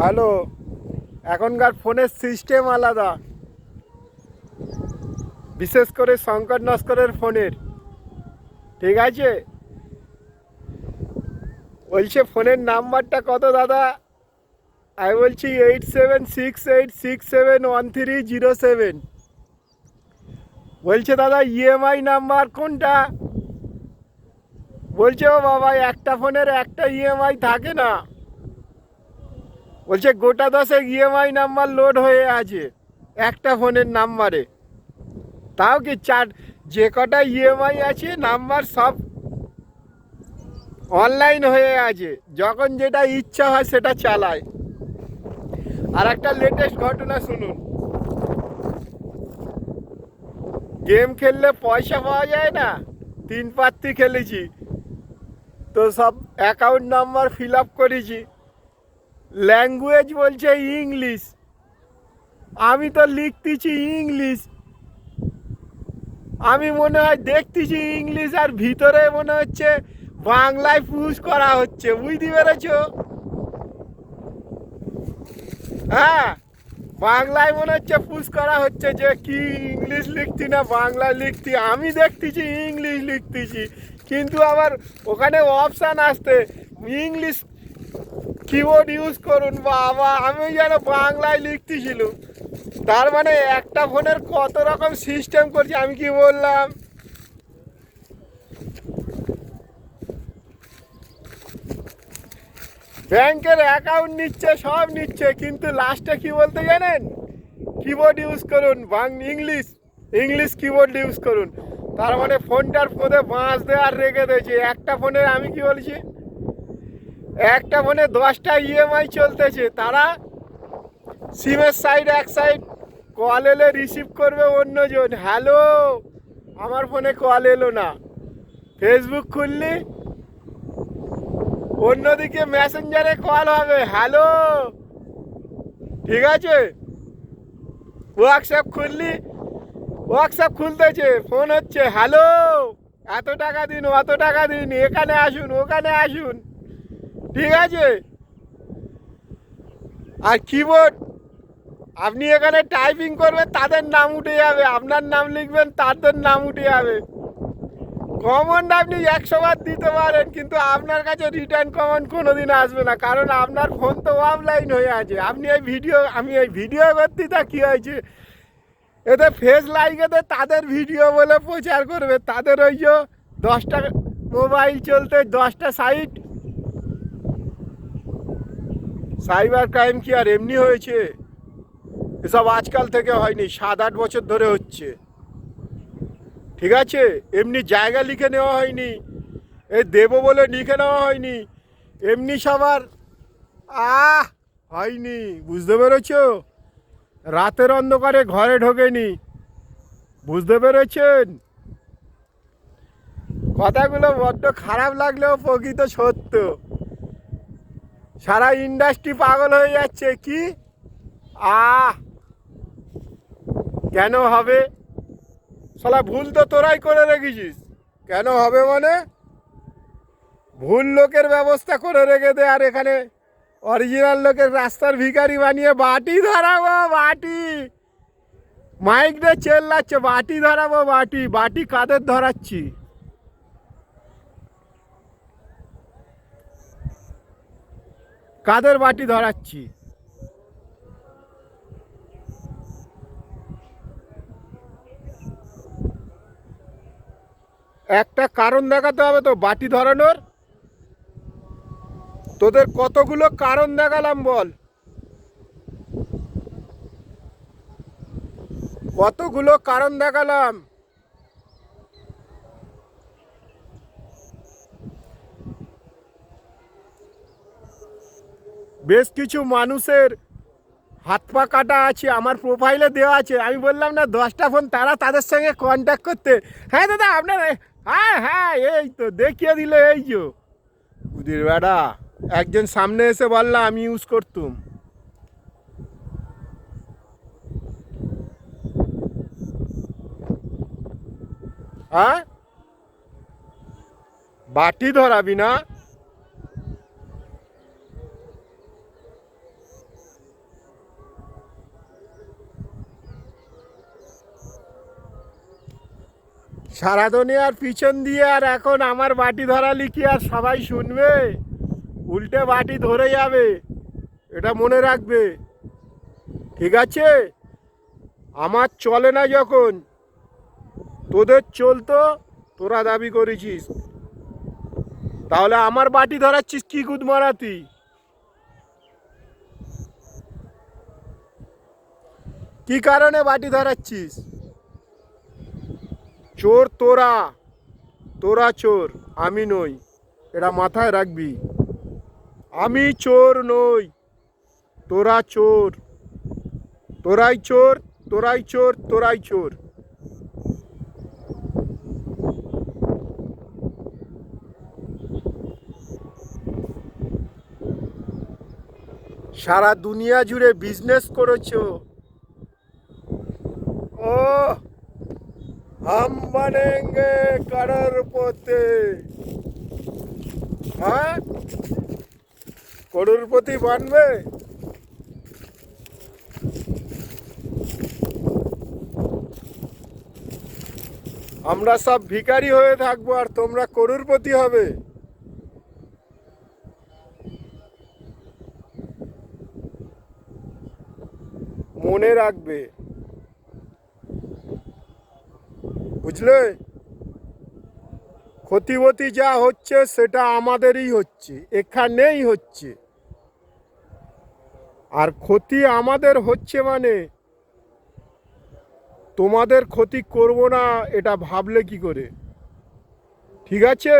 Hello. এখনকার ফোনের system আলাদা, বিশেষ করে শঙ্কর নস্করের ফোনের। ঠিক আছে, বলছে ফোনের নাম্বারটা কত দাদা? আমি বলছি 8768671307। বলছে দাদা ইএমআই নাম্বার কোনটা? বলছে ও বাবা, একটা ফোনের একটা ইএমআই থাকে না। বলছে গোটা 10 ইএমআই নাম্বার লোড হয়ে আছে একটা ফোনের নাম্বারে। তাও কি চার, যে কটা ইএমআই আছে নাম্বার সব অনলাইন হয়ে আছে, যখন যেটা ইচ্ছা হয় সেটা চালায়। আর একটা লেটেস্ট ঘটনা শুনুন। গেম খেললে পয়সা পাওয়া যায় না, 3 পাত্তি খেলেছি তো সব অ্যাকাউন্ট নাম্বার ফিল আপ করেছি। ল্যাঙ্গুয়েজ বলছে ইংলিশ, আমি তো লিখতেছি ইংলিশ। আমি মনে হয় দেখতেছি ইংলিশ, আর ভিতরে মনে হচ্ছে বাংলায় পুশ করা হচ্ছে। বুঝতে পেরেছ? হ্যাঁ, বাংলায় মনে হচ্ছে পুশ করা হচ্ছে, যে কি ইংলিশ লিখতি না বাংলা লিখতি। আমি দেখতেছি ইংলিশ লিখতেছি, কিন্তু আবার ওখানে অপশান আসতে ইংলিশ কিবোর্ড ইউজ করুন। বাবা, আমি যেন বাংলায় লিখতেছিল। তার মানে একটা ফোনের কত রকম সিস্টেম করছে। আমি কি বললাম? ব্যাংকের অ্যাকাউন্ট নিচ্ছে, সব নিচ্ছে, কিন্তু লাস্টে কি বলতে জানেন? কিবোর্ড ইউজ করুন, ইংলিশ ইংলিশ কিবোর্ড ইউজ করুন। তার মানে ফোনটার মধ্যে বাঁশ দেওয়ার রেখে দিয়েছে। একটা ফোনের, আমি কি বলছি, একটা ফোনে 10টা ইএমআই চলতেছে। তারা সিমের সাইড এক সাইড কল এলে রিসিভ করবে অন্যজন। হ্যালো, আমার ফোনে কল এলো না। ফেসবুক খুললি, অন্যদিকে মেসেঞ্জারে কল হবে, হ্যালো। ঠিক আছে, হোয়াটসঅ্যাপ খুললি, হোয়াটসঅ্যাপ খুলতেছে, ফোন হচ্ছে, হ্যালো, এত টাকা দিন, অত টাকা দিন, এখানে আসুন, ওখানে আসুন। ঠিক আছে। আর কিবোর্ড, আপনি এখানে টাইপিং করবেন, তাদের নাম উঠে যাবে। আপনার নাম লিখবেন, তাদের নাম উঠে যাবে। কমনটা আপনি 100 বার দিতে পারেন, কিন্তু আপনার কাছে রিটার্ন কমন কোনো দিন আসবে না, কারণ আপনার ফোন তো অফলাইন হয়ে আছে। আপনি এই ভিডিও, আমি এই ভিডিও করতে, তা কী হয়েছে? এতে ফেস লাইকেতে তাদের ভিডিও বলে প্রচার করবে। তাদের ওই যে 10টা মোবাইল চলতে 10টা সাইট। সাইবার ক্রাইম কি আর এমনি হয়েছে? এসব আজকাল থেকে হয়নি, 7-8 বছর ধরে হচ্ছে। ঠিক আছে, এমনি জায়গা লিখে নেওয়া হয়নি, এই দেবো বলে লিখে নেওয়া হয়নি, এমনি সবার হয়নি। বুঝতে পেরেছ? রাতের অন্ধকারে ঘরে ঢোকেনি। বুঝতে পেরেছেন? কথাগুলো বড্ড খারাপ লাগলেও প্রকৃত সত্য। সারা ইন্ডাস্ট্রি পাগল হয়ে যাচ্ছে। কি কেন হবে? শালা ভুল তো তোরাই করে রেখেছিস। কেন হবে মানে? ভুল লোকের ব্যবস্থা করে রেখে দে, আর এখানে অরিজিনাল লোকের রাস্তার ভিখারি বানিয়ে বাটি ধরাবো, বাটি। মাইক দিয়ে চেল্লাচ্ছে, বাটি ধরাবো, বাটি। বাটি কাদের ধরাচ্ছি? কাদের বাটি ধরাচ্ছি? একটা কারণ দেখাতে হবে তো বাটি ধরানোর। তোদের কতগুলো কারণ দেখালাম বল? কতগুলো কারণ দেখালাম? বেশ কিছু মানুষের হাত পা কাটা আছে, আমার প্রোফাইলে দেওয়া আছে। আমি বললাম না 10টা ফোন, তারা তাদের সঙ্গে কন্ট্যাক্ট করতে। হ্যাঁ দাদা আপনার, হ্যাঁ হ্যাঁ এই তো দেখিয়ে দিল। এই যে বুঝির বেড়া, একজন সামনে এসে বললাম আমি ইউজ করতুম। হ্যাঁ, বাটি ধরাবি না? সারা দুনিয়ার পিছন দিয়ে আর এখন আমার বাটি ধরালি কি আর সবাই শুনবে? উল্টে বাটি ধরে যাবে, এটা মনে রাখবে, ঠিক আছে? আমার চলে না যখন, তোদের চলতো, তোরা দাবি করেছিস, তাহলে আমার বাটি ধরাচ্ছিস কি গুদ মারাতি? কি কারণে বাটি ধরাচ্ছিস? চোর তোরা, তোরা চোর, আমি নই, এটা মাথায় রাখবি। আমি চোর নই, তোরা চোর, তোরাই চোর, তোরাই চোর, তোরাই চোর। সারা দুনিয়া জুড়ে বিজনেস করেছো। ও हम बनेंगे करोड़पति। হ্যাঁ, করোড়পতি বানবে? আমরা সব ভিখারি হয়ে থাকবো আর তোমরা করোড়পতি হবে। মনে রাখবে, বুঝলে? ক্ষতিবতী যা হচ্ছে সেটা আমাদেরই হচ্ছে, এখানেই হচ্ছে। আর ক্ষতি আমাদের হচ্ছে মানে তোমাদের ক্ষতি করব না এটা ভাবলে কি করে? ঠিক আছে?